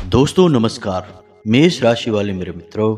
दोस्तों नमस्कार। मेष राशि वाले मेरे मित्रों,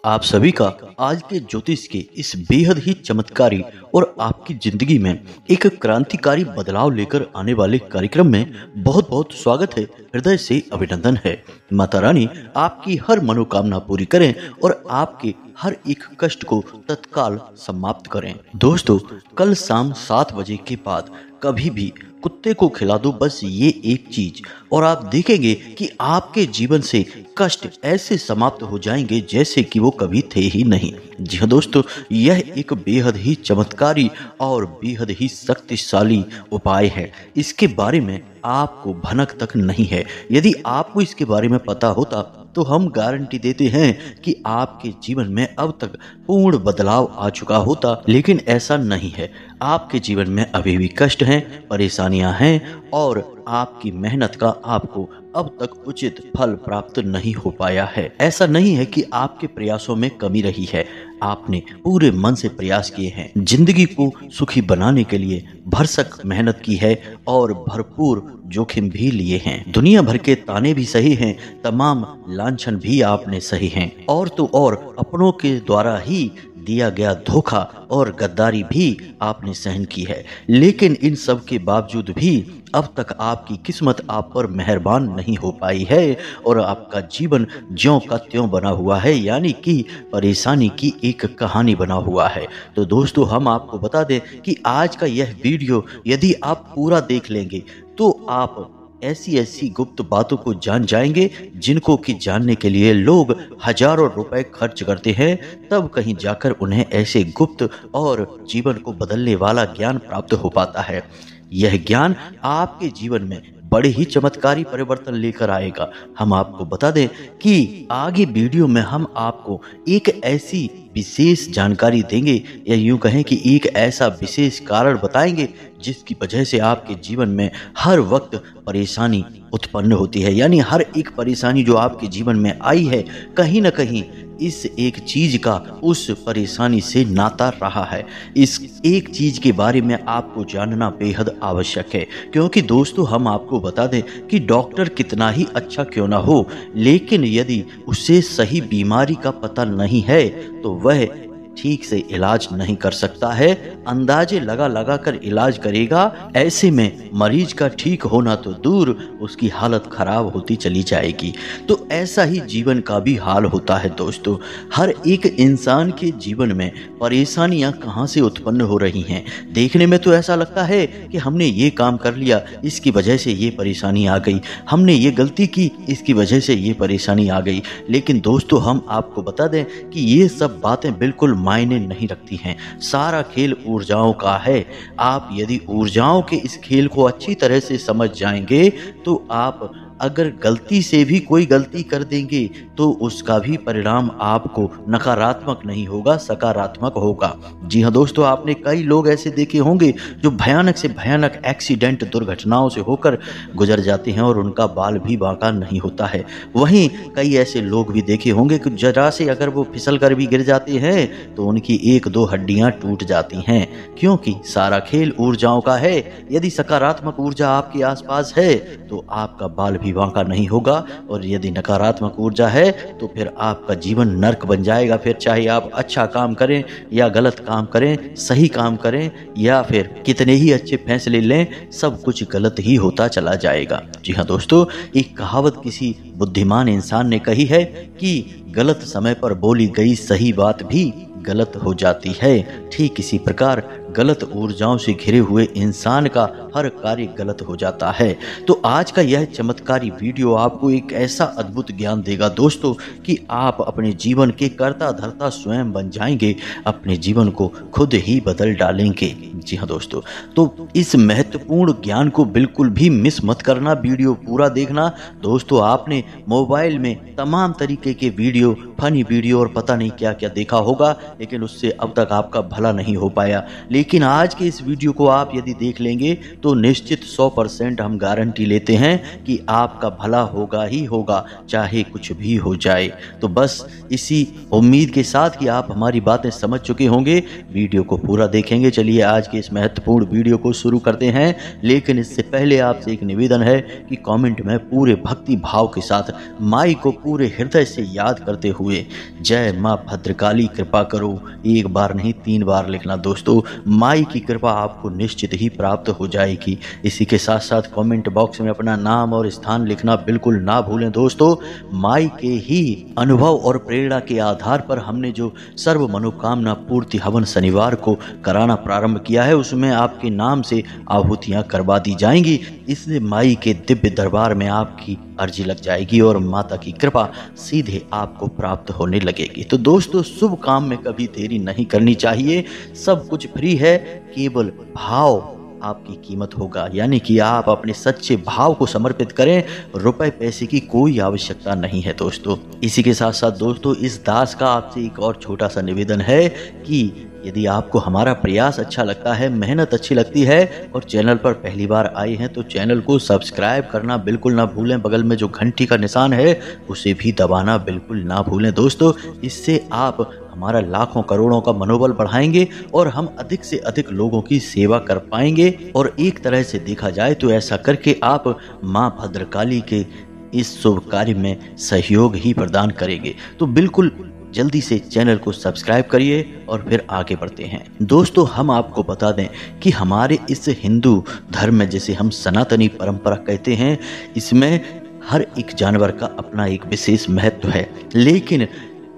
आप सभी का आज के ज्योतिष के इस बेहद ही चमत्कारी और आपकी जिंदगी में एक क्रांतिकारी बदलाव लेकर आने वाले कार्यक्रम में बहुत बहुत स्वागत है। हृदय से अभिनंदन है। माता रानी आपकी हर मनोकामना पूरी करें और आपके हर एक कष्ट को तत्काल समाप्त करें। दोस्तों, कल शाम 7 बजे के बाद कभी भी कुत्ते को खिला दो, बस ये एक चीज, और आप देखेंगे कि आपके जीवन से कष्ट ऐसे समाप्त हो जाएंगे जैसे कि वो कभी थे ही नहीं। जी हाँ दोस्तों, यह एक बेहद ही चमत्कारी और बेहद ही शक्तिशाली उपाय है। इसके बारे में आपको भनक तक नहीं है। यदि आपको इसके बारे में पता होता तो हम गारंटी देते हैं कि आपके जीवन में अब तक पूर्ण बदलाव आ चुका होता, लेकिन ऐसा नहीं है। आपके जीवन में अभी भी कष्ट हैं, परेशानियां हैं और आपकी मेहनत का आपको अब तक उचित फल प्राप्त नहीं हो पाया है। ऐसा नहीं है कि आपके प्रयासों में कमी रही है, आपने पूरे मन से प्रयास किए हैं, जिंदगी को सुखी बनाने के लिए भरसक मेहनत की है और भरपूर जोखिम भी लिए हैं। दुनिया भर के ताने भी सही हैं, तमाम लांछन भी आपने सही हैं, और तो और अपनों के द्वारा ही दिया गया धोखा और गद्दारी भी आपने सहन की है। लेकिन इन सब के बावजूद भी अब तक आपकी किस्मत आप पर मेहरबान नहीं हो पाई है और आपका जीवन ज्यों का त्यों बना हुआ है, यानी कि परेशानी की एक कहानी बना हुआ है। तो दोस्तों, हम आपको बता दें कि आज का यह वीडियो यदि आप पूरा देख लेंगे तो आप ऐसी ऐसी गुप्त बातों को जान जाएंगे जिनको कि जानने के लिए लोग हजारों रुपए खर्च करते हैं, तब कहीं जाकर उन्हें ऐसे गुप्त और जीवन को बदलने वाला ज्ञान प्राप्त हो पाता है। यह ज्ञान आपके जीवन में बड़े ही चमत्कारी परिवर्तन लेकर आएगा। हम आपको बता दें कि आगे वीडियो में हम आपको एक ऐसी विशेष जानकारी देंगे, या यूं कहें कि एक ऐसा विशेष कारण बताएंगे जिसकी वजह से आपके जीवन में हर वक्त परेशानी उत्पन्न होती है। यानी हर एक परेशानी जो आपके जीवन में आई है, कहीं ना कहीं इस एक चीज का उस परेशानी से नाता रहा है। इस एक चीज के बारे में आपको जानना बेहद आवश्यक है, क्योंकि दोस्तों हम आपको बता दें कि डॉक्टर कितना ही अच्छा क्यों ना हो, लेकिन यदि उसे सही बीमारी का पता नहीं है तो वह ठीक से इलाज नहीं कर सकता है। अंदाजे लगा लगा कर इलाज करेगा, ऐसे में मरीज का ठीक होना तो दूर, उसकी हालत खराब होती चली जाएगी। तो ऐसा ही जीवन का भी हाल होता है दोस्तों। हर एक इंसान के जीवन में परेशानियां कहां से उत्पन्न हो रही हैं। देखने में तो ऐसा लगता है कि हमने ये काम कर लिया, इसकी वजह से ये परेशानी आ गई, हमने ये गलती की, इसकी वजह से ये परेशानी आ गई। लेकिन दोस्तों, हम आपको बता दें कि ये सब बातें बिल्कुल मायने नहीं रखती हैं। सारा खेल ऊर्जाओं का है। आप यदि ऊर्जाओं के इस खेल को अच्छी तरह से समझ जाएंगे तो आप अगर गलती से भी कोई गलती कर देंगे तो उसका भी परिणाम आपको नकारात्मक नहीं होगा, सकारात्मक होगा। जी हाँ दोस्तों, आपने कई लोग ऐसे देखे होंगे जो भयानक से भयानक एक्सीडेंट, दुर्घटनाओं से होकर गुजर जाते हैं और उनका बाल भी बांका नहीं होता है। वहीं कई ऐसे लोग भी देखे होंगे कि जरा से अगर वो फिसल कर भी गिर जाते हैं तो उनकी 1-2 हड्डियां टूट जाती हैं, क्योंकि सारा खेल ऊर्जाओं का है। यदि सकारात्मक ऊर्जा आपके आसपास है तो आपका बाल भी बांका नहीं होगा, और यदि नकारात्मक ऊर्जा है तो फिर आपका जीवन नर्क बन जाएगा। फिर चाहे आप अच्छा काम करें या गलत काम करें, सही काम करें या फिर कितने ही अच्छे फैसले लें, सब कुछ गलत ही होता चला जाएगा। जी हाँ दोस्तों, एक कहावत किसी बुद्धिमान इंसान ने कही है कि गलत समय पर बोली गई सही बात भी गलत हो जाती है। ठीक इसी प्रकार गलत ऊर्जाओं से घिरे हुए इंसान का हर कार्य गलत हो जाता है। तो आज का यह चमत्कारी वीडियो आपको एक ऐसा अद्भुत ज्ञान देगा दोस्तों कि आप अपने जीवन के कर्ता धर्ता स्वयं बन जाएंगे, अपने जीवन को खुद ही बदल डालेंगे। जी हाँ दोस्तों, तो इस महत्वपूर्ण ज्ञान को बिल्कुल भी मिस मत करना, वीडियो पूरा देखना। दोस्तों, आपने मोबाइल में तमाम तरीके के वीडियो, फनी वीडियो और पता नहीं क्या क्या देखा होगा, लेकिन उससे अब तक आपका भला नहीं हो पाया। लेकिन आज के इस वीडियो को आप यदि देख लेंगे तो निश्चित 100% हम गारंटी लेते हैं कि आपका भला होगा ही होगा, चाहे कुछ भी हो जाए। तो बस इसी उम्मीद के साथ कि आप हमारी बातें समझ चुके होंगे, वीडियो को पूरा देखेंगे। चलिए आज के के इस महत्वपूर्ण वीडियो को शुरू करते हैं, लेकिन इससे पहले आपसे एक निवेदन है कि कमेंट में पूरे भक्ति भाव के साथ माई को पूरे हृदय से याद करते हुए जय माँ भद्रकाली कृपा करो एक बार नहीं 3 बार लिखना दोस्तों। माई की कृपा आपको निश्चित ही प्राप्त हो जाएगी। इसी के साथ साथ कमेंट बॉक्स में अपना नाम और स्थान लिखना बिल्कुल ना भूलें दोस्तों। माई के ही अनुभव और प्रेरणा के आधार पर हमने जो सर्व मनोकामना पूर्ति हवन शनिवार को कराना प्रारंभ किया है, उसमें आपके नाम से आहुतियां करवा दी जाएंगी। इसलिए माई के दिव्य दरबार में आपकी अर्जी लग जाएगी और माता की कृपा सीधे आपको प्राप्त होने लगेगी। तो दोस्तों, शुभ काम में कभी देरी नहीं करनी चाहिए। सब कुछ फ्री है, केवल भाव आपकी कीमत होगा, यानी कि आप अपने सच्चे भाव को समर्पित करें। रुपए पैसे की कोई आवश्यकता नहीं है दोस्तों। इसी के साथ साथ दोस्तों, इस दास का आपसे एक और छोटा सा निवेदन है कि यदि आपको हमारा प्रयास अच्छा लगता है, मेहनत अच्छी लगती है और चैनल पर पहली बार आए हैं तो चैनल को सब्सक्राइब करना बिल्कुल ना भूलें। बगल में जो घंटी का निशान है उसे भी दबाना बिल्कुल ना भूलें दोस्तों। इससे आप हमारा लाखों करोड़ों का मनोबल बढ़ाएंगे और हम अधिक से अधिक लोगों की सेवा कर पाएंगे। और एक तरह से देखा जाए तो ऐसा करके आप माँ भद्रकाली के इस शुभ कार्य में सहयोग ही प्रदान करेंगे। तो बिल्कुल जल्दी से चैनल को सब्सक्राइब करिए और फिर आगे बढ़ते हैं दोस्तों। हम आपको बता दें कि हमारे इस हिंदू धर्म में, जिसे हम सनातनी परंपरा कहते हैं, इसमें हर एक जानवर का अपना एक विशेष महत्व है। लेकिन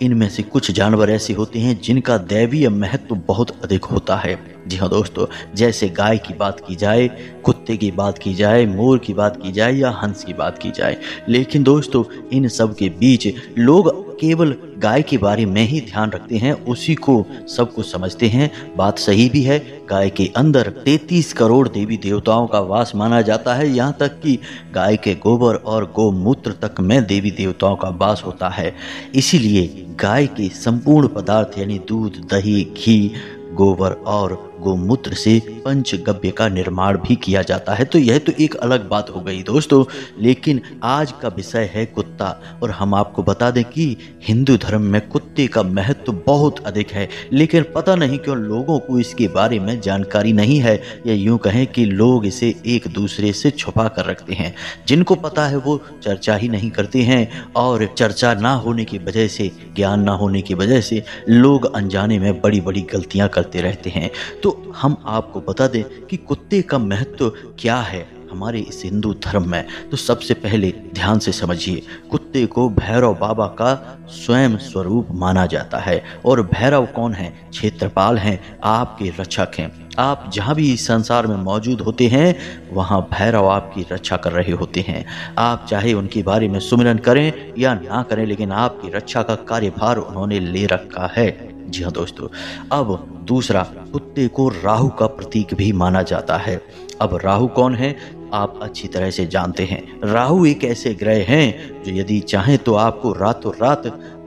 इनमें से कुछ जानवर ऐसे होते हैं जिनका दैवीय महत्व बहुत अधिक होता है। जी हाँ दोस्तों, जैसे गाय की बात की जाए, कुत्ते की बात की जाए, मोर की बात की जाए या हंस की बात की जाए। लेकिन दोस्तों, इन सब के बीच लोग केवल गाय के बारे में ही ध्यान रखते हैं, उसी को सब कुछ समझते हैं। बात सही भी है, गाय के अंदर 33 करोड़ देवी देवताओं का वास माना जाता है। यहाँ तक कि गाय के गोबर और गौमूत्र तक में देवी देवताओं का वास होता है। इसीलिए गाय के संपूर्ण पदार्थ यानी दूध, दही, घी, गोबर और गोमूत्र से पंचगव्य का निर्माण भी किया जाता है। तो यह तो एक अलग बात हो गई दोस्तों। लेकिन आज का विषय है कुत्ता, और हम आपको बता दें कि हिंदू धर्म में कुत्ते का महत्व बहुत अधिक है। लेकिन पता नहीं क्यों लोगों को इसके बारे में जानकारी नहीं है, या यूं कहें कि लोग इसे एक दूसरे से छुपा कर रखते हैं। जिनको पता है वो चर्चा ही नहीं करते हैं, और चर्चा ना होने की वजह से, ज्ञान ना होने की वजह से लोग अनजाने में बड़ी बड़ी गलतियां करते रहते हैं। तो हम आपको बता दें कि कुत्ते का महत्व क्या है हमारे इस हिंदू धर्म में। तो सबसे पहले ध्यान से समझिए, कुत्ते को भैरव बाबा का स्वयं स्वरूप माना जाता है। और भैरव कौन है? क्षेत्रपाल हैं, आपके रक्षक हैं। आप जहाँ भी इस संसार में मौजूद होते हैं, वहाँ भैरव आपकी रक्षा कर रहे होते हैं। आप चाहे उनके बारे में सुमिरन करें या ना करें, लेकिन आपकी रक्षा का कार्यभार उन्होंने ले रखा है। जी हाँ दोस्तों, अब दूसरा, कुत्ते को राहु का प्रतीक भी माना जाता है। अब राहु कौन है? आप अच्छी तरह से जानते हैं। राहु एक ऐसे ग्रह हैं जो यदि चाहें तो आपको रातों रात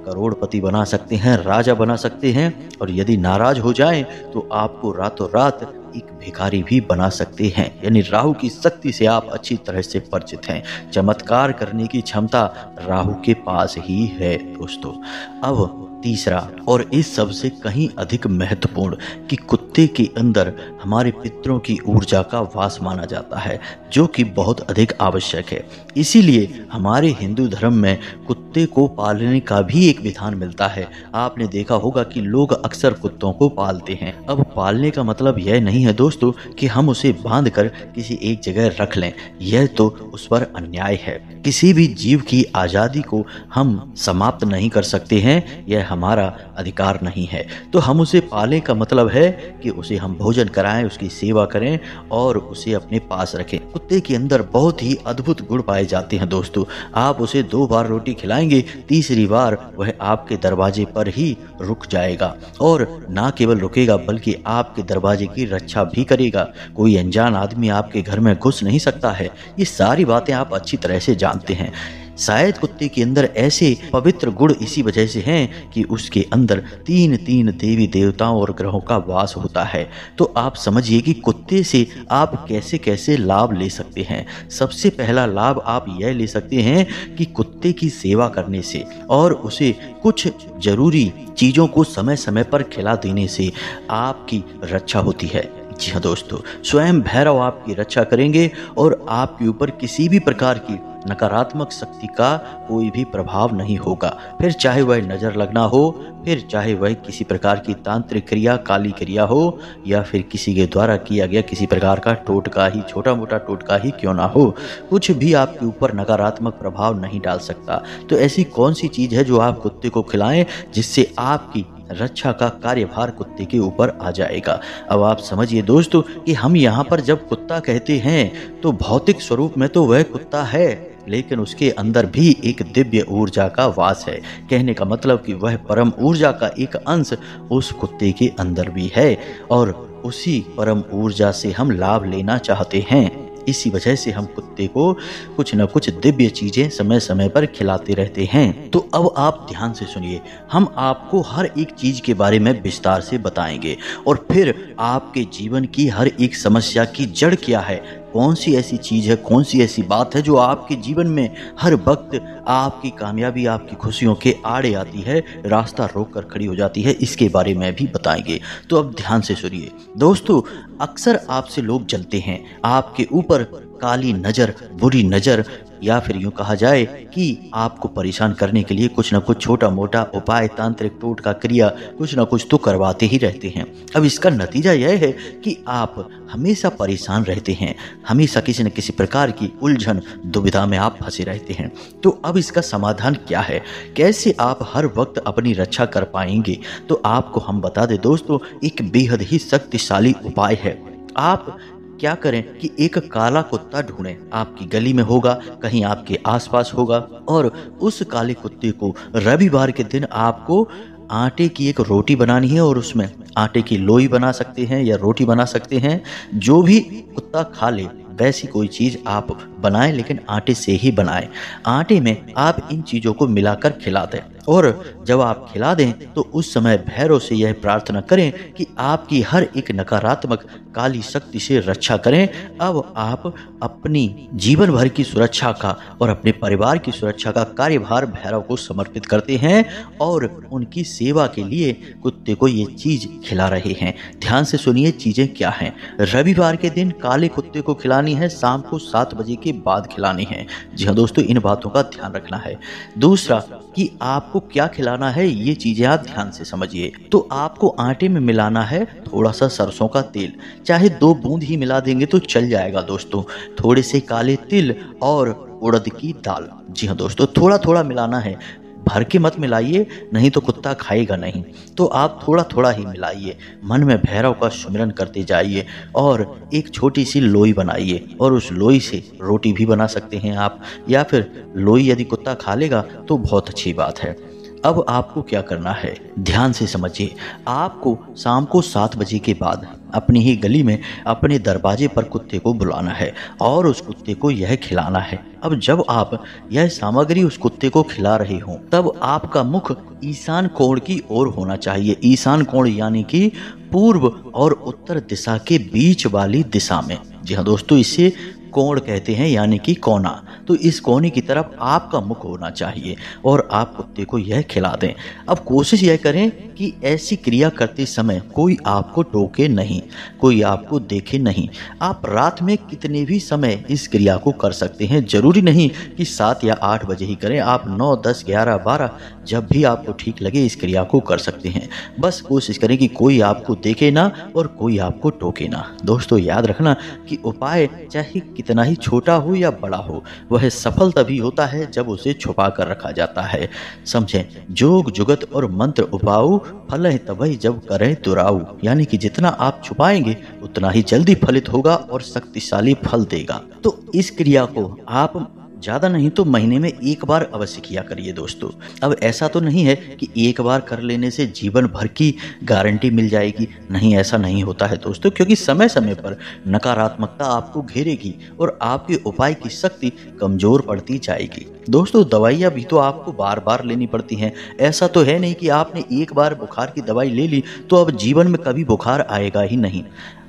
करोड़पति बना सकते हैं, राजा बना सकते हैं, और यदि नाराज हो जाएं तो आपको रातों रात एक भिखारी भी बना सकते हैं। यानी राहु की शक्ति से आप अच्छी तरह से परिचित हैं। चमत्कार करने की क्षमता राहु के पास ही है दोस्तों। अब तीसरा, और इस सबसे कहीं अधिक महत्वपूर्ण, कि कुत्ते के अंदर हमारे पितरों की ऊर्जा का वास माना जाता है, जो कि बहुत अधिक आवश्यक है। इसीलिए हमारे हिंदू धर्म में कुत्ते को पालने का भी एक विधान मिलता है। आपने देखा होगा कि लोग अक्सर कुत्तों को पालते हैं। अब पालने का मतलब यह नहीं है दोस्तों कि हम उसे बांध कर किसी एक जगह रख लें, यह तो उस पर अन्याय है। किसी भी जीव की आज़ादी को हम समाप्त नहीं कर सकते हैं, यह हमारा अधिकार नहीं है। तो हम उसे पालें का मतलब है कि उसे हम भोजन कराएं, उसकी सेवा करें और उसे अपने पास रखें। कुत्ते के अंदर बहुत ही अद्भुत गुण पाए जाते हैं दोस्तों। आप उसे 2 बार रोटी खिलाएंगे, तीसरी बार वह आपके दरवाजे पर ही रुक जाएगा, और ना केवल रुकेगा बल्कि आपके दरवाजे की रक्षा भी करेगा। कोई अनजान आदमी आपके घर में घुस नहीं सकता है। ये सारी बातें आप अच्छी तरह से जानते हैं। शायद कुत्ते के अंदर ऐसे पवित्र गुण इसी वजह से हैं कि उसके अंदर 3 देवी देवताओं और ग्रहों का वास होता है। तो आप समझिए कि कुत्ते से आप कैसे कैसे लाभ ले सकते हैं। सबसे पहला लाभ आप यह ले सकते हैं कि कुत्ते की सेवा करने से और उसे कुछ जरूरी चीज़ों को समय समय पर खिला देने से आपकी रक्षा होती है। जी हाँ दोस्तों, स्वयं भैरव आपकी रक्षा करेंगे और आपके ऊपर किसी भी प्रकार की नकारात्मक शक्ति का कोई भी प्रभाव नहीं होगा। फिर चाहे वह नज़र लगना हो, फिर चाहे वह किसी प्रकार की तांत्रिक क्रिया, काली क्रिया हो, या फिर किसी के द्वारा किया गया किसी प्रकार का टोटका ही, छोटा मोटा टोटका ही क्यों ना हो, कुछ भी आपके ऊपर नकारात्मक प्रभाव नहीं डाल सकता। तो ऐसी कौन सी चीज़ है जो आप कुत्ते को खिलाएं जिससे आपकी रक्षा का कार्यभार कुत्ते के ऊपर आ जाएगा। अब आप समझिए दोस्तों कि हम यहाँ पर जब कुत्ता कहते हैं तो भौतिक स्वरूप में तो वह कुत्ता है, लेकिन उसके अंदर भी एक दिव्य ऊर्जा का वास है। कहने का मतलब कि वह परम ऊर्जा का एक अंश उस कुत्ते के अंदर भी है और उसी परम ऊर्जा से हम लाभ लेना चाहते हैं। इसी वजह से हम कुत्ते को कुछ न कुछ दिव्य चीजें समय समय पर खिलाते रहते हैं। तो अब आप ध्यान से सुनिए, हम आपको हर एक चीज के बारे में विस्तार से बताएंगे और फिर आपके जीवन की हर एक समस्या की जड़ क्या है, कौन सी ऐसी चीज है, कौन सी ऐसी बात है जो आपके जीवन में हर वक्त आपकी कामयाबी, आपकी खुशियों के आड़े आती है, रास्ता रोक कर खड़ी हो जाती है, इसके बारे में भी बताएंगे। तो अब ध्यान से सुनिए दोस्तों, अक्सर आपसे लोग जलते हैं, आपके ऊपर काली नज़र, बुरी नज़र, या फिर यूं कहा जाए कि आपको परेशान करने के लिए कुछ ना कुछ छोटा मोटा उपाय, तांत्रिक टोटका क्रिया कुछ ना कुछ तो करवाते ही रहते हैं। अब इसका नतीजा यह है कि आप हमेशा परेशान रहते हैं, हमेशा किसी न किसी प्रकार की उलझन, दुविधा में आप फंसे रहते हैं। तो अब इसका समाधान क्या है, कैसे आप हर वक्त अपनी रक्षा कर पाएंगे? तो आपको हम बता दें दोस्तों, एक बेहद ही शक्तिशाली उपाय है। आप क्या करें कि एक काला कुत्ता ढूंढें, आपकी गली में होगा, कहीं आपके आसपास होगा, और उस काले कुत्ते को रविवार के दिन आपको आटे की एक रोटी बनानी है और उसमें आटे की लोई बना सकते हैं या रोटी बना सकते हैं, जो भी कुत्ता खा ले वैसी कोई चीज़ आप बनाएं, लेकिन आटे से ही बनाएं। आटे में आप इन चीज़ों को मिलाकर खिला दें और जब आप खिला दें तो उस समय भैरव से यह प्रार्थना करें कि आपकी हर एक नकारात्मक काली शक्ति से रक्षा करें। अब आप अपनी जीवन भर की सुरक्षा का और अपने परिवार की सुरक्षा का कार्यभार भैरव को समर्पित करते हैं और उनकी सेवा के लिए कुत्ते को ये चीज़ खिला रहे हैं। ध्यान से सुनिए चीज़ें क्या हैं। रविवार के दिन काले कुत्ते को खिलानी है, शाम को 7 बजे के बाद खिलानी है। जी हाँ दोस्तों, इन बातों का ध्यान रखना है। दूसरा कि आपको क्या खिलाना है, ये चीज़ें आप ध्यान से समझिए। तो आपको आटे में मिलाना है थोड़ा सा सरसों का तेल, चाहे 2 बूंद ही मिला देंगे तो चल जाएगा दोस्तों। थोड़े से काले तिल और उड़द की दाल। जी हाँ दोस्तों, थोड़ा थोड़ा मिलाना है, भर के मत मिलाइए, नहीं तो कुत्ता खाएगा नहीं। तो आप थोड़ा थोड़ा ही मिलाइए, मन में भैरव का सुमिरन करते जाइए और एक छोटी सी लोई बनाइए और उस लोई से रोटी भी बना सकते हैं आप, या फिर लोई यदि कुत्ता खा लेगा तो बहुत अच्छी बात है। अब आपको क्या करना है, ध्यान से समझिए। आपको शाम को 7 बजे के बाद अपनी ही गली में अपने दरवाजे पर कुत्ते को बुलाना है और उस कुत्ते को यह खिलाना है। अब जब आप यह सामग्री उस कुत्ते को खिला रहे हो तब आपका मुख ईशान कोण की ओर होना चाहिए। ईशान कोण यानी कि पूर्व और उत्तर दिशा के बीच वाली दिशा में। जी हाँ दोस्तों, इसे कोण कहते हैं, यानी कि कोना। तो इस कोने की तरफ आपका मुख होना चाहिए और आप कुत्ते को यह खिला दें। अब कोशिश यह करें कि ऐसी क्रिया करते समय कोई आपको टोके नहीं, कोई आपको देखे नहीं। आप रात में कितने भी समय इस क्रिया को कर सकते हैं, जरूरी नहीं कि 7 या 8 बजे ही करें। आप 9, 10, 11, 12 जब भी आपको ठीक लगे इस क्रिया को कर सकते हैं। बस कोशिश करें कि कोई आपको देखे ना और कोई आपको टोके ना। दोस्तों याद रखना कि उपाय चाहे कितना ही छोटा हो या बड़ा हो, वह सफल तभी होता है जब उसे छुपा कर रखा जाता है। समझें, जोग जुगत और मंत्र उपाऊ फल तभी जब करें तुराऊ, यानी कि जितना आप छुपाएंगे उतना ही जल्दी फलित होगा और शक्तिशाली फल देगा। तो इस क्रिया को आप ज़्यादा नहीं तो महीने में 1 बार अवश्य किया करिए दोस्तों। अब ऐसा तो नहीं है कि एक बार कर लेने से जीवन भर की गारंटी मिल जाएगी, नहीं, ऐसा नहीं होता है दोस्तों, क्योंकि समय समय पर नकारात्मकता आपको घेरेगी और आपके उपाय की शक्ति कमज़ोर पड़ती जाएगी। दोस्तों दवाइयाँ भी तो आपको बार बार लेनी पड़ती हैं। ऐसा तो है नहीं कि आपने एक बार बुखार की दवाई ले ली तो अब जीवन में कभी बुखार आएगा ही नहीं।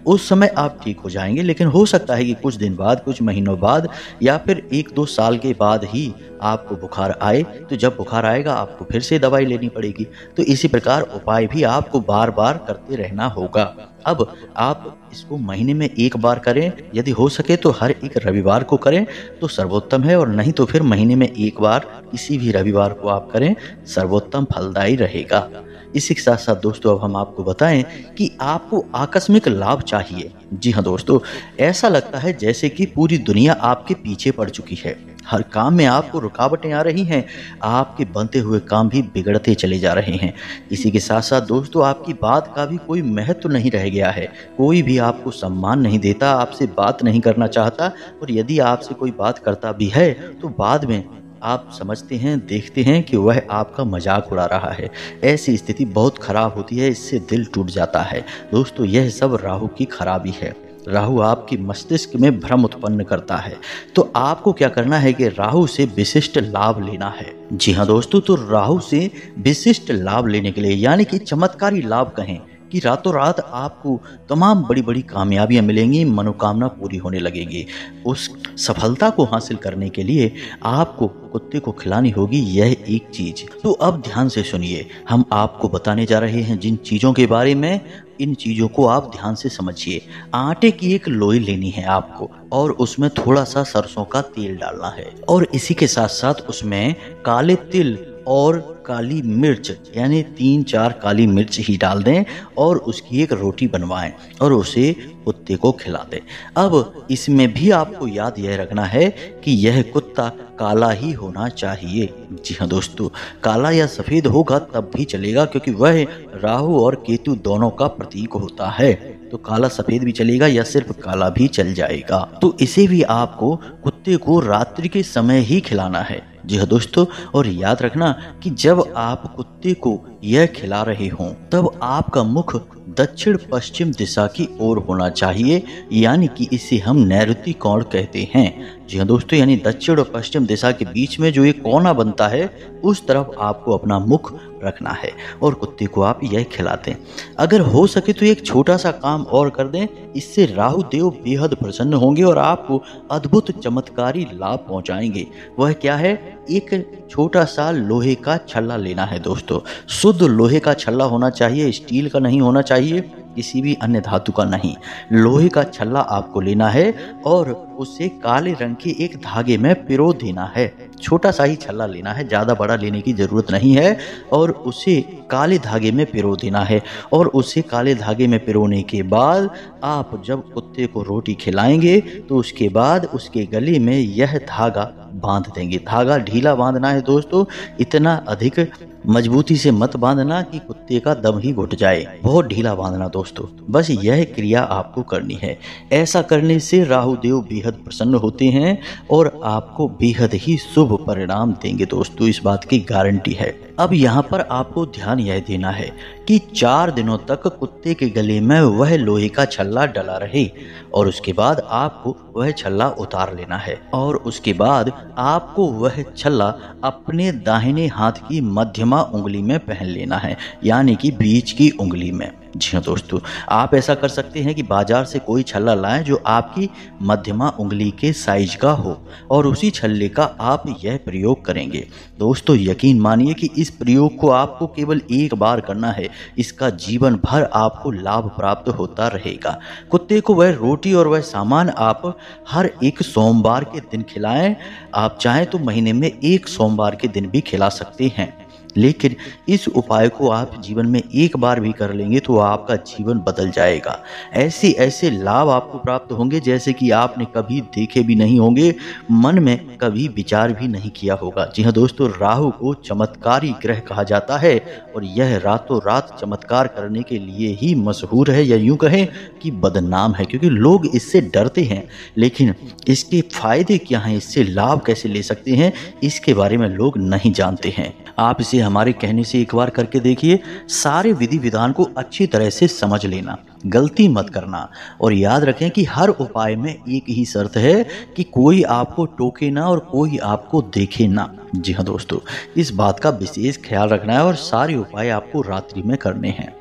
उस समय आप ठीक हो जाएंगे। लेकिन हो सकता है कि कुछ दिन बाद, कुछ महीनों बाद या फिर 1-2 साल के बाद ही आपको बुखार आए। तो जब बुखार आएगा आपको फिर से दवाई लेनी पड़ेगी। तो इसी प्रकार उपाय भी आपको बार बार करते रहना होगा। अब आप इसको महीने में 1 बार करें, यदि हो सके तो हर एक रविवार को करें तो सर्वोत्तम है, और नहीं तो फिर महीने में 1 बार किसी भी रविवार को आप करें, सर्वोत्तम फलदायी रहेगा। इसी के साथ साथ दोस्तों अब हम आपको बताएं कि आपको आकस्मिक लाभ चाहिए। जी हाँ दोस्तों, ऐसा लगता है जैसे कि पूरी दुनिया आपके पीछे पड़ चुकी है, हर काम में आपको रुकावटें आ रही हैं, आपके बनते हुए काम भी बिगड़ते चले जा रहे हैं। इसी के साथ साथ दोस्तों आपकी बात का भी कोई महत्व नहीं रह गया है, कोई भी आपको सम्मान नहीं देता, आपसे बात नहीं करना चाहता, और यदि आपसे कोई बात करता भी है तो बाद में आप समझते हैं, देखते हैं कि वह आपका मजाक उड़ा रहा है। ऐसी स्थिति बहुत खराब होती है, इससे दिल टूट जाता है। दोस्तों यह सब राहु की खराबी है। राहु आपकी मस्तिष्क में भ्रम उत्पन्न करता है। तो आपको क्या करना है कि राहु से विशिष्ट लाभ लेना है। जी हाँ दोस्तों, तो राहु से विशिष्ट लाभ लेने के लिए, यानी कि चमत्कारी लाभ कहें, कि रातों रात आपको तमाम बड़ी बड़ी कामयाबियां मिलेंगी, मनोकामना पूरी होने लगेगी। उस सफलता को हासिल करने के लिए आपको कुत्ते को खिलानी होगी यह एक चीज। तो अब ध्यान से सुनिए, हम आपको बताने जा रहे हैं जिन चीजों के बारे में, इन चीजों को आप ध्यान से समझिए। आटे की एक लोई लेनी है आपको, और उसमें थोड़ा सा सरसों का तेल डालना है, और इसी के साथ साथ उसमें काले तिल और काली मिर्च, यानी 3-4 काली मिर्च ही डाल दें, और उसकी एक रोटी बनवाएं और उसे कुत्ते को खिला दें। अब इसमें भी आपको याद यह रखना है कि यह कुत्ता काला ही होना चाहिए। जी हाँ दोस्तों, काला या सफेद होगा तब भी चलेगा, क्योंकि वह राहु और केतु दोनों का प्रतीक होता है। तो काला सफेद भी चलेगा या सिर्फ काला भी चल जाएगा। तो इसे भी आपको कुत्ते को रात्रि के समय ही खिलाना है। जी हाँ दोस्तों, और याद रखना कि जब आप कुत्ते को यह खिला रहे हों तब आपका मुख दक्षिण पश्चिम दिशा की ओर होना चाहिए, यानी कि इसे हम नैऋति कोण कहते हैं। जी हाँ दोस्तों, यानी दक्षिण और पश्चिम दिशा के बीच में जो एक कोना बनता है उस तरफ आपको अपना मुख रखना है, और कुत्ते को आप यह खिलाते हैं। अगर हो सके तो एक छोटा सा काम और कर दें, इससे राहु देव बेहद प्रसन्न होंगे और आपको अद्भुत चमत्कारी लाभ पहुंचाएंगे। वह क्या है? एक छोटा सा लोहे का छल्ला लेना है दोस्तों। शुद्ध लोहे का छल्ला होना चाहिए, स्टील का नहीं होना चाहिए, किसी भी अन्य धातु का नहीं। लोहे का छल्ला आपको लेना है और उसे काले रंग के एक धागे में पिरो देना है। छोटा सा ही छल्ला लेना है, ज़्यादा बड़ा लेने की ज़रूरत नहीं है, और उसे काले धागे में पिरो देना है। और उसे काले धागे में पिरोने के बाद आप जब कुत्ते को रोटी खिलाएंगे तो उसके बाद उसके गले में यह धागा बांध देंगे। धागा ढीला बांधना है दोस्तों, इतना अधिक मजबूती से मत बांधना कि कुत्ते का दम ही घुट जाए, बहुत ढीला बांधना दोस्तों। बस यह क्रिया आपको करनी है। ऐसा करने से राहु देव बेहद प्रसन्न होते हैं और आपको बेहद ही शुभ परिणाम देंगे दोस्तों, इस बात की गारंटी है। अब यहाँ पर आपको ध्यान यह देना है कि 4 दिनों तक कुत्ते के गले में वह लोहे का छल्ला डला रहे, और उसके बाद आपको वह छल्ला उतार लेना है, और उसके बाद आपको वह छल्ला अपने दाहिने हाथ की मध्यमा उंगली में पहन लेना है, यानी कि बीच की उंगली में। जी हाँ दोस्तों, आप ऐसा कर सकते हैं कि बाजार से कोई छल्ला लाएं जो आपकी मध्यमा उंगली के साइज का हो, और उसी छल्ले का आप यह प्रयोग करेंगे। दोस्तों यकीन मानिए कि इस प्रयोग को आपको केवल एक बार करना है, इसका जीवन भर आपको लाभ प्राप्त होता रहेगा। कुत्ते को वह रोटी और वह सामान आप हर एक सोमवार के दिन खिलाएं। आप चाहें तो महीने में 1 सोमवार के दिन भी खिला सकते हैं, लेकिन इस उपाय को आप जीवन में एक बार भी कर लेंगे तो आपका जीवन बदल जाएगा। ऐसे ऐसे लाभ आपको प्राप्त होंगे जैसे कि आपने कभी देखे भी नहीं होंगे, मन में कभी विचार भी नहीं किया होगा। जी हाँ दोस्तों, राहु को चमत्कारी ग्रह कहा जाता है, और यह रातों रात चमत्कार करने के लिए ही मशहूर है, या यूं कहें कि बदनाम है, क्योंकि लोग इससे डरते हैं। लेकिन इसके फायदे क्या हैं, इससे लाभ कैसे ले सकते हैं, इसके बारे में लोग नहीं जानते हैं। आप इसे हमारे कहने से एक बार करके देखिए, सारे विधि विधान को अच्छी तरह से समझ लेना। गलती मत करना। और याद रखें कि हर उपाय में एक ही शर्त है कि कोई आपको टोके ना और कोई आपको देखे ना। जी हाँ दोस्तों, इस बात का विशेष ख्याल रखना है और सारे उपाय आपको रात्रि में करने हैं।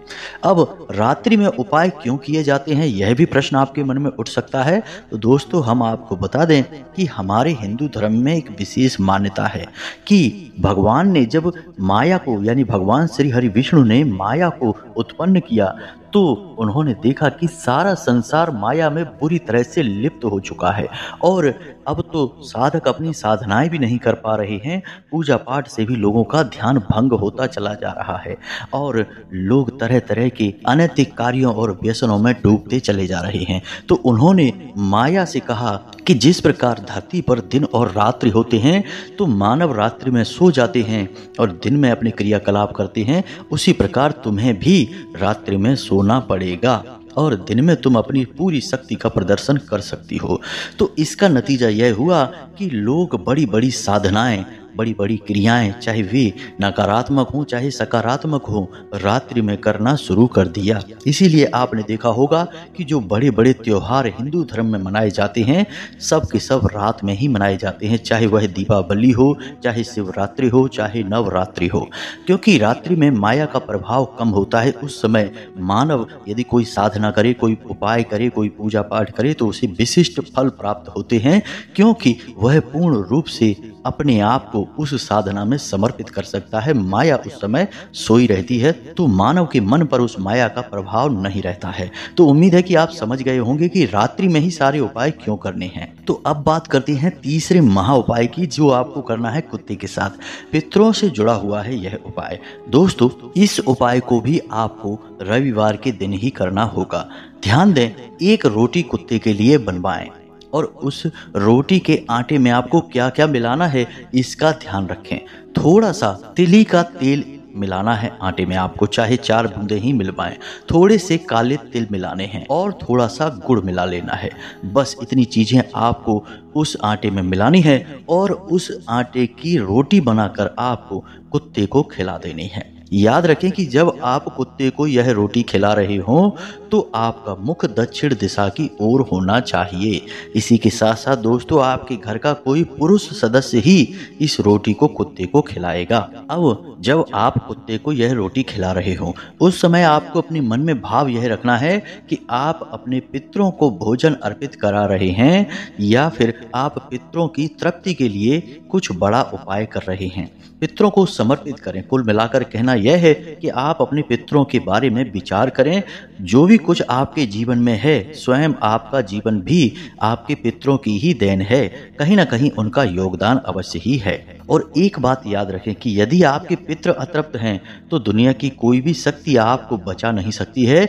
अब रात्रि में उपाय क्यों किए जाते हैं, यह भी प्रश्न आपके मन में उठ सकता है। तो दोस्तों, हम आपको बता दें कि हमारे हिंदू धर्म में एक विशेष मान्यता है कि भगवान ने जब माया को, यानी भगवान श्री हरि विष्णु ने माया को उत्पन्न किया, तो उन्होंने देखा कि सारा संसार माया में बुरी तरह से लिप्त हो चुका है और अब तो साधक अपनी साधनाएं भी नहीं कर पा रहे हैं। पूजा पाठ से भी लोगों का ध्यान भंग होता चला जा रहा है और लोग तरह तरह के अनैतिक कार्यों और व्यसनों में डूबते चले जा रहे हैं। तो उन्होंने माया से कहा कि जिस प्रकार धरती पर दिन और रात्रि होते हैं, तो मानव रात्रि में सो जाते हैं और दिन में अपने क्रियाकलाप करते हैं, उसी प्रकार तुम्हें भी रात्रि में सोना पड़ेगा और दिन में तुम अपनी पूरी शक्ति का प्रदर्शन कर सकती हो। तो इसका नतीजा यह हुआ कि लोग बड़ी बड़ी साधनाएं, बड़ी बड़ी क्रियाएं, चाहे वे नकारात्मक हों चाहे सकारात्मक हों, रात्रि में करना शुरू कर दिया। इसीलिए आपने देखा होगा कि जो बड़े बड़े त्योहार हिंदू धर्म में मनाए जाते हैं, सब के सब रात में ही मनाए जाते हैं, चाहे वह दीपावली हो, चाहे शिवरात्रि हो, चाहे नवरात्रि हो, क्योंकि रात्रि में माया का प्रभाव कम होता है। उस समय मानव यदि कोई साधना करे, कोई उपाय करे, कोई पूजा पाठ करे, तो उसे विशिष्ट फल प्राप्त होते हैं, क्योंकि वह पूर्ण रूप से अपने आप को उस साधना में समर्पित कर सकता है। माया उस समय सोई रहती है, तो मानव के मन पर उस माया का प्रभाव नहीं रहता है। तो उम्मीद है कि आप समझ गए होंगे कि रात्रि में ही सारे उपाय क्यों करने हैं। तो अब बात करते हैं तीसरे महा उपाय की, जो आपको करना है कुत्ते के साथ। पितरों से जुड़ा हुआ है यह उपाय। दोस्तों, इस उपाय को भी आपको रविवार के दिन ही करना होगा। ध्यान दें, एक रोटी कुत्ते के लिए बनवाएं और उस रोटी के आटे में आपको क्या क्या मिलाना है इसका ध्यान रखें। थोड़ा सा तिली का तेल मिलाना है आटे में आपको, चाहे 4 बूंदे ही मिलवाएं। थोड़े से काले तिल मिलाने हैं और थोड़ा सा गुड़ मिला लेना है। बस इतनी चीजें आपको उस आटे में मिलानी है और उस आटे की रोटी बनाकर आपको कुत्ते को खिला देनी है। याद रखें कि जब आप कुत्ते को यह रोटी खिला रहे हों तो आपका मुख दक्षिण दिशा की ओर होना चाहिए। इसी के साथ साथ दोस्तों, आपके घर का कोई पुरुष सदस्य ही इस रोटी को कुत्ते को खिलाएगा। अब जब आप कुत्ते को यह रोटी खिला रहे हो, उस समय आपको अपने मन में भाव यह रखना है कि आप अपने पितरों को भोजन अर्पित करा रहे हैं या फिर आप पितरों की तृप्ति के लिए कुछ बड़ा उपाय कर रहे हैं। पितरों को समर्पित करें। कुल मिलाकर कहना यह है कि आप अपने पितरों के बारे में विचार करें। जो भी कुछ आपके जीवन में है, स्वयं आपका जीवन भी आपके पितरों की ही देन है। कहीं ना कहीं उनका योगदान अवश्य ही है। और एक बात याद रखें कि यदि आपके पितृ अतृप्त हैं तो दुनिया की कोई भी शक्ति आपको बचा नहीं सकती है,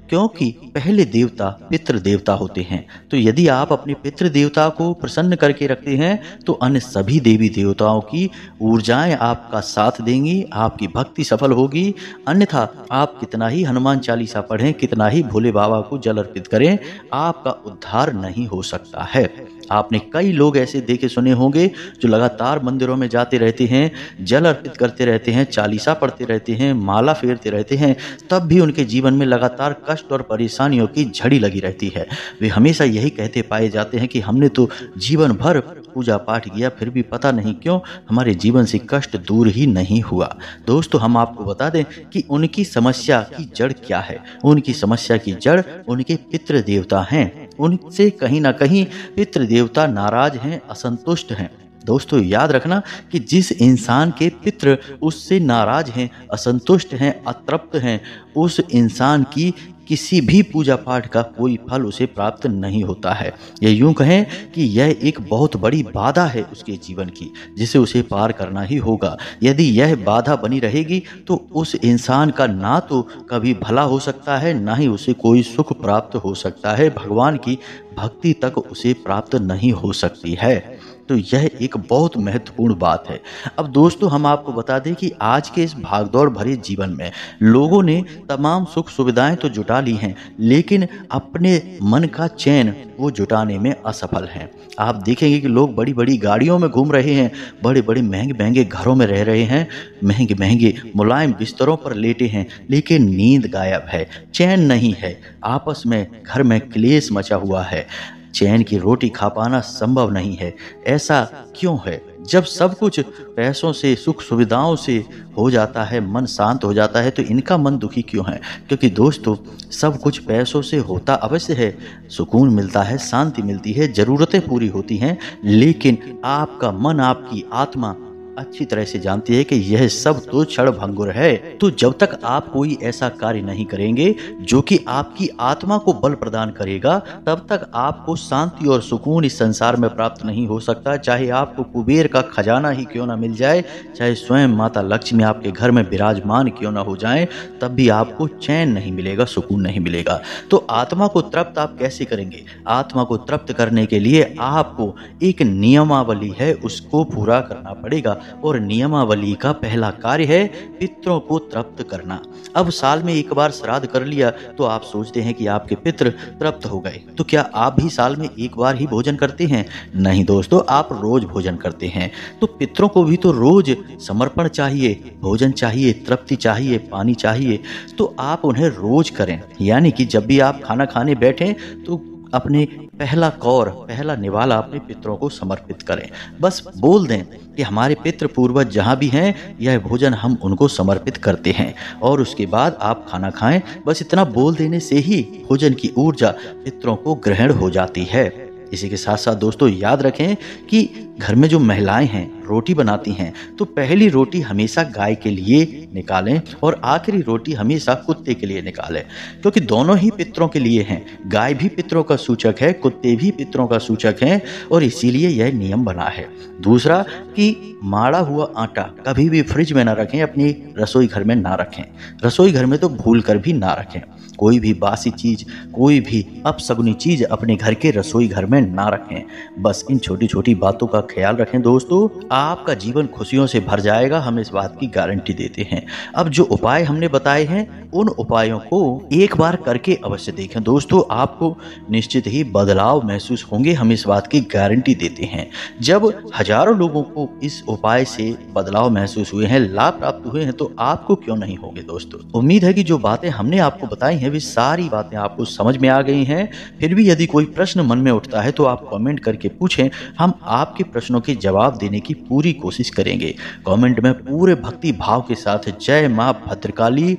क्योंकि पहले देवता पितृ देवता होते हैं। तो यदि आप अपने पितृ देवता को प्रसन्न करके रखते हैं तो अन्य सभी देवी देवताओं की ऊर्जाएं आपका साथ देंगी, आपकी भक्ति सफल होगी। अन्यथा आप कितना ही हनुमान चालीसा पढ़ें, कितना ही भोले बाबा को जल अर्पित करें, आपका उद्धार नहीं हो सकता है। आपने कई लोग ऐसे देखे सुने होंगे जो लगातार मंदिरों में जाते रहते हैं, जल अर्पित करते रहते हैं, चालीसा पढ़ते रहते हैं, माला फेरते रहते हैं, तब भी उनके जीवन में लगातार कष्ट और परेशानियों की झड़ी लगी रहती है। वे हमेशा यही कहते पाए जाते हैं कि हमने तो जीवन भर पूजा पाठ किया, फिर भी पता नहीं क्यों हमारे जीवन से कष्ट दूर ही नहीं हुआ। दोस्तों, हम आपको बता दें कि उनकी समस्या की जड़ क्या है। उनकी समस्या की जड़ उनके पितृ देवता हैं। उनसे कहीं ना कहीं पितृ देवता नाराज हैं, असंतुष्ट हैं। दोस्तों, याद रखना कि जिस इंसान के पितृ उससे नाराज हैं, असंतुष्ट हैं, अतृप्त हैं, उस इंसान की किसी भी पूजा पाठ का कोई फल उसे प्राप्त नहीं होता है। ये यूं कहें कि यह एक बहुत बड़ी बाधा है उसके जीवन की, जिसे उसे पार करना ही होगा। यदि यह बाधा बनी रहेगी तो उस इंसान का ना तो कभी भला हो सकता है, ना ही उसे कोई सुख प्राप्त हो सकता है। भगवान की भक्ति तक उसे प्राप्त नहीं हो सकती है। तो यह एक बहुत महत्वपूर्ण बात है। अब दोस्तों हम आपको बता दें कि आज के इस भागदौड़ भरे जीवन में लोगों ने तमाम सुख सुविधाएं तो जुटा ली हैं, लेकिन अपने मन का चैन वो जुटाने में असफल हैं। आप देखेंगे कि लोग बड़ी बड़ी गाड़ियों में घूम रहे हैं, बड़े बड़े महंगे महंगे घरों में रह रहे हैं, महंगे महंगे मुलायम बिस्तरों पर लेटे हैं, लेकिन नींद गायब है, चैन नहीं है। आपस में घर में क्लेश मचा हुआ है, चैन की रोटी खा पाना संभव नहीं है। ऐसा क्यों है? जब सब कुछ पैसों से, सुख सुविधाओं से हो जाता है, मन शांत हो जाता है, तो इनका मन दुखी क्यों है? क्योंकि दोस्तों सब कुछ पैसों से होता अवश्य है, सुकून मिलता है, शांति मिलती है, ज़रूरतें पूरी होती हैं, लेकिन आपका मन, आपकी आत्मा अच्छी तरह से जानती है कि यह सब तो क्षण भंगुर है। तो जब तक आप कोई ऐसा कार्य नहीं करेंगे जो कि आपकी आत्मा को बल प्रदान करेगा, तब तक आपको शांति और सुकून इस संसार में प्राप्त नहीं हो सकता। चाहे आपको कुबेर का खजाना ही क्यों ना मिल जाए, चाहे स्वयं माता लक्ष्मी आपके घर में विराजमान क्यों ना हो जाए, तब भी आपको चैन नहीं मिलेगा, सुकून नहीं मिलेगा। तो आत्मा को तृप्त आप कैसे करेंगे? आत्मा को तृप्त करने के लिए आपको एक नियमावली है, उसको पूरा करना पड़ेगा। और नियमावली का पहला कार्य है पितरों को तृप्त करना। अब साल में एक बार श्राद्ध कर लिया तो आप सोचते हैं कि आपके पितृ तृप्त हो गए, तो क्या आप भी साल में एक बार ही भोजन करते हैं? नहीं दोस्तों, आप रोज भोजन करते हैं। तो पितरों को भी तो रोज समर्पण चाहिए, भोजन चाहिए, तृप्ति चाहिए, पानी चाहिए, तो आप उन्हें रोज करें। यानी कि जब भी आप खाना खाने बैठें तो अपने पहला कौर, पहला निवाला अपने पितरों को समर्पित करें। बस बोल दें कि हमारे पितृ पूर्वज जहाँ भी हैं, यह भोजन हम उनको समर्पित करते हैं, और उसके बाद आप खाना खाएं। बस इतना बोल देने से ही भोजन की ऊर्जा पितरों को ग्रहण हो जाती है। इसी के साथ साथ दोस्तों याद रखें कि घर में जो महिलाएं हैं रोटी बनाती हैं, तो पहली रोटी हमेशा गाय के लिए निकालें और आखिरी रोटी हमेशा कुत्ते के लिए निकालें, क्योंकि दोनों ही पितरों के लिए हैं। गाय भी पितरों का सूचक है, कुत्ते भी पितरों का सूचक हैं, और इसीलिए यह नियम बना है। दूसरा कि माड़ा हुआ आटा कभी भी फ्रिज में ना रखें, अपनी रसोई घर में ना रखें। रसोई घर में तो भूल कर भी ना रखें। कोई भी बासी चीज, कोई भी अपशगुनी चीज अपने घर के रसोई घर में ना रखें। बस इन छोटी छोटी बातों का ख्याल रखें दोस्तों, आपका जीवन खुशियों से भर जाएगा, हम इस बात की गारंटी देते हैं। अब जो उपाय हमने बताए हैं, उन उपायों को एक बार करके अवश्य देखें दोस्तों, आपको निश्चित ही बदलाव महसूस होंगे, हम इस बात की गारंटी देते हैं। जब हजारों लोगों को इस उपाय से बदलाव महसूस हुए हैं, लाभ प्राप्त हुए हैं, तो आपको क्यों नहीं होंगे दोस्तों। उम्मीद है कि जो बातें हमने आपको बताई हैं, वे सारी बातें आपको समझ में आ गई हैं। फिर भी यदि कोई प्रश्न मन में उठता है तो आप कमेंट करके पूछें, हम आपके प्रश्नों के जवाब देने की पूरी कोशिश करेंगे। कमेंट में पूरे भक्ति भाव के साथ जय मां भद्रकाली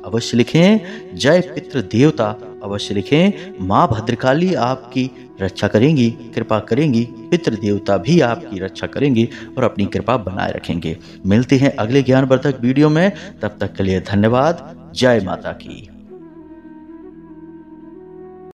अवश्य लिखें, जय पितृ देवता अवश्य लिखें। मां भद्रकाली आपकी रक्षा करेंगी, कृपा करेंगी, पितृ देवता भी आपकी रक्षा करेंगे और अपनी कृपा बनाए रखेंगे। मिलते हैं अगले ज्ञानवर्धक वीडियो में, तब तक के लिए धन्यवाद। जय माता की।